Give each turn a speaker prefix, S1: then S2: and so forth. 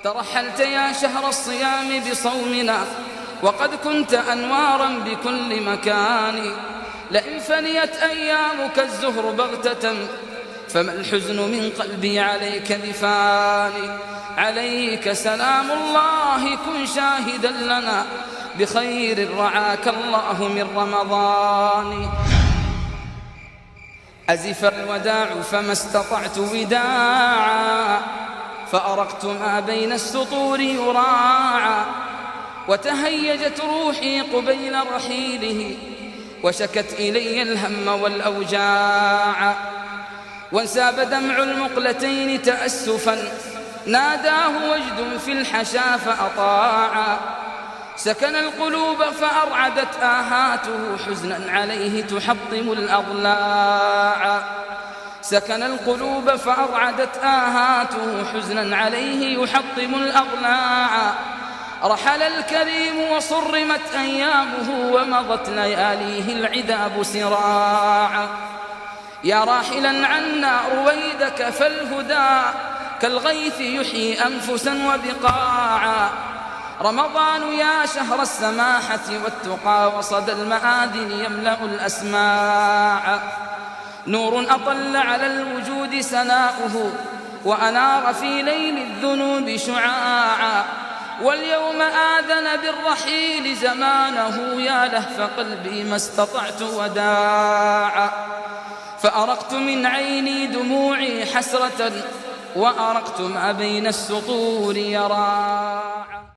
S1: ترحلت يا شهر الصيام بصومنا وقد كنت أنوارا بكل مكان. لئن فنيت أيامك الزهر بغتة فما الحزن من قلبي عليك بفاني. عليك سلام الله كن شاهدا لنا بخير رعاك الله من رمضان. أزف الوداع فما استطعت وداعا فأرقت ما بين السطور يراعى. وتهيجت روحي قبيل رحيله وشكت إلي الهم والأوجاع. وانساب دمع المقلتين تأسفا ناداه وجد في الحشا فأطاعا. سكن القلوب فأرعدت آهاته حزنا عليه تحطم الأضلاع. سكن القلوب فأرعدت آهاته حزنا عليه يحطم الأضلاع. رحل الكريم وصرمت أيامه ومضت لياليه العذاب سراعا. يا راحلا عنا رويدك فالهدى كالغيث يحيي أنفسا وبقاعا. رمضان يا شهر السماحة والتقى وصدى المآذن يملأ الأسماع. نور أطل على الوجود سناؤه وأنار في ليل الذنوب شعاعا. واليوم آذن بالرحيل زمانه يا لهف قلبي ما استطعت وداعا. فأرقت من عيني دموعي حسرة وأرقت ما بين السطور يراعا.